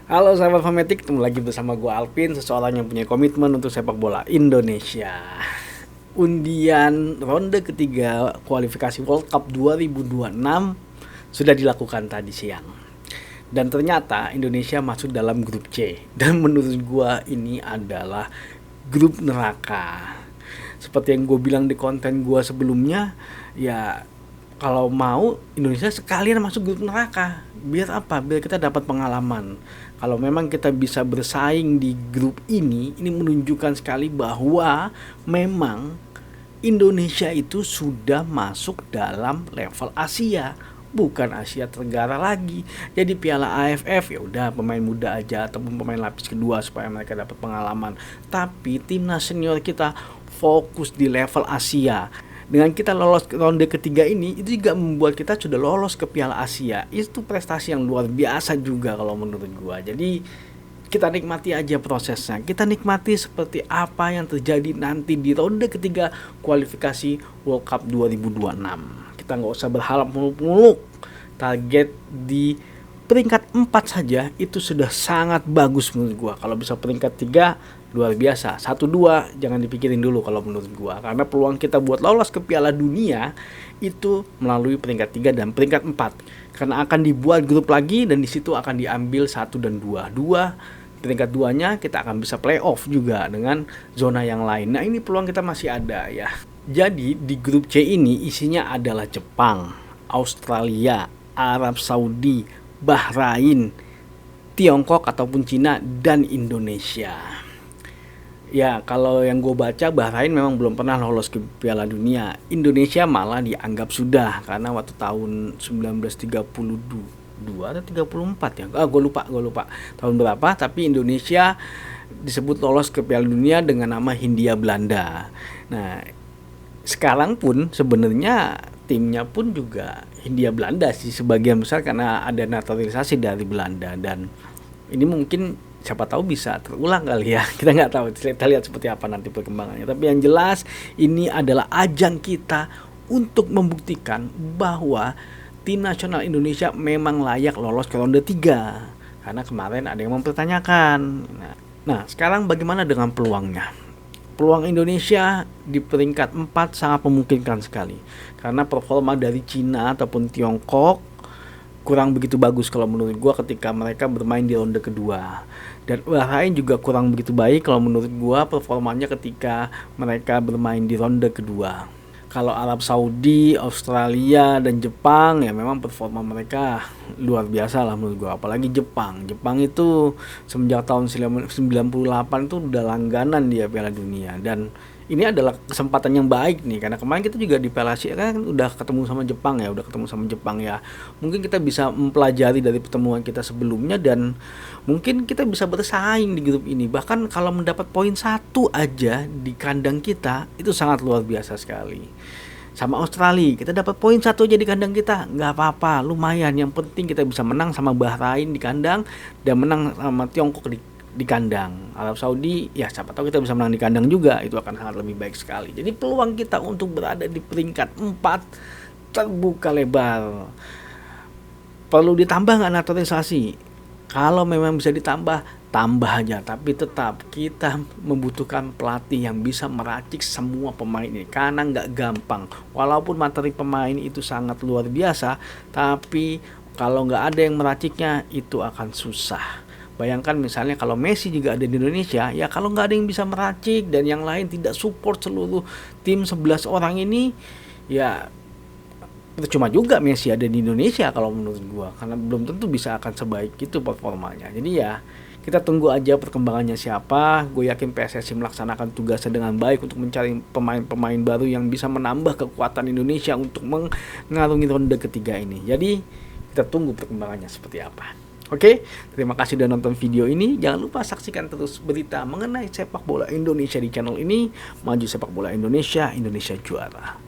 Halo sahabat Fanatik, ketemu lagi bersama gue Alvin, seseorang yang punya komitmen untuk sepak bola Indonesia. Undian ronde ketiga kualifikasi World Cup 2026 sudah dilakukan tadi siang. Dan ternyata Indonesia masuk dalam grup C. Dan menurut gue ini adalah grup neraka. Seperti yang gue bilang di konten gue sebelumnya, ya kalau mau Indonesia sekalian masuk grup neraka. Biar apa? Biar kita dapat pengalaman. Kalau memang kita bisa bersaing di grup ini menunjukkan sekali bahwa memang Indonesia itu sudah masuk dalam level Asia, bukan Asia Tenggara lagi. Jadi Piala AFF ya udah pemain muda aja ataupun pemain lapis kedua supaya mereka dapat pengalaman. Tapi timnas senior kita fokus di level Asia. Dengan kita lolos ke ronde ketiga ini, itu juga membuat kita sudah lolos ke Piala Asia. Itu prestasi yang luar biasa juga kalau menurut gua. Jadi kita nikmati aja prosesnya. Kita nikmati seperti apa yang terjadi nanti di ronde ketiga kualifikasi World Cup 2026. Kita nggak usah berharap muluk-muluk. Target di peringkat 4 saja itu sudah sangat bagus menurut gua. Kalau bisa peringkat 3 luar biasa. 1-2 jangan dipikirin dulu kalau menurut gua, karena peluang kita buat lolos ke Piala Dunia itu melalui peringkat 3 dan peringkat 4. Karena akan dibuat grup lagi dan di situ akan diambil 1 dan 2. Peringkat 2-nya kita akan bisa playoff juga dengan zona yang lain. Nah, ini peluang kita masih ada ya. Jadi di grup C ini isinya adalah Jepang, Australia, Arab Saudi, Bahrain, Tiongkok ataupun Cina, dan Indonesia. Ya, kalau yang gue baca, Bahrain memang belum pernah lolos ke Piala Dunia. Indonesia malah dianggap sudah, karena waktu tahun 1932 atau 34 ya. Gue lupa tahun berapa, tapi Indonesia disebut lolos ke Piala Dunia dengan nama Hindia Belanda. Nah, sekarang pun sebenarnya timnya pun juga Hindia Belanda sih sebagian besar, karena ada naturalisasi dari Belanda, dan ini mungkin siapa tahu bisa terulang kali ya. Kita nggak tahu, kita lihat seperti apa nanti perkembangannya. Tapi yang jelas ini adalah ajang kita untuk membuktikan bahwa tim nasional Indonesia memang layak lolos ke ronde 3. Karena kemarin ada yang mempertanyakan. Nah, sekarang bagaimana dengan peluangnya? Peluang Indonesia di peringkat 4 sangat memungkinkan sekali. Karena performa dari Cina ataupun Tiongkok kurang begitu bagus kalau menurut gua ketika mereka bermain di ronde kedua. Dan Bahrain juga kurang begitu baik kalau menurut gua performanya ketika mereka bermain di ronde kedua. Kalau Arab Saudi, Australia, dan Jepang ya memang performa mereka luar biasa lah menurut gua. Apalagi Jepang itu semenjak tahun 98 itu udah langganan dia Piala Dunia, dan ini adalah kesempatan yang baik nih, karena kemarin kita juga di Piala Asia kan udah ketemu sama Jepang ya. Mungkin kita bisa mempelajari dari pertemuan kita sebelumnya, dan mungkin kita bisa bersaing di grup ini. Bahkan kalau mendapat poin 1 aja di kandang kita itu sangat luar biasa sekali. Sama Australia, kita dapat poin 1 aja di kandang kita, nggak apa-apa, lumayan. Yang penting kita bisa menang sama Bahrain di kandang dan menang sama Tiongkok di kandang. Arab Saudi ya siapa tahu kita bisa menang di kandang juga, itu akan sangat lebih baik sekali. Jadi peluang kita untuk berada di peringkat 4 terbuka lebar. Perlu ditambah nggak naturalisasi? Kalau memang bisa ditambah, tambah aja. Tapi tetap kita membutuhkan pelatih yang bisa meracik semua pemain ini, karena nggak gampang. Walaupun materi pemain itu sangat luar biasa, tapi kalau nggak ada yang meraciknya itu akan susah. Bayangkan misalnya kalau Messi juga ada di Indonesia, ya kalau nggak ada yang bisa meracik dan yang lain tidak support seluruh tim 11 orang ini, ya percuma juga Messi ada di Indonesia kalau menurut gua, karena belum tentu bisa akan sebaik itu performanya. Jadi ya kita tunggu aja perkembangannya siapa. Gue yakin PSSI melaksanakan tugasnya dengan baik untuk mencari pemain-pemain baru yang bisa menambah kekuatan Indonesia untuk mengarungi ronde ketiga ini. Jadi kita tunggu perkembangannya seperti apa. Oke, terima kasih sudah nonton video ini. Jangan lupa saksikan terus berita mengenai sepak bola Indonesia di channel ini. Maju sepak bola Indonesia, Indonesia juara.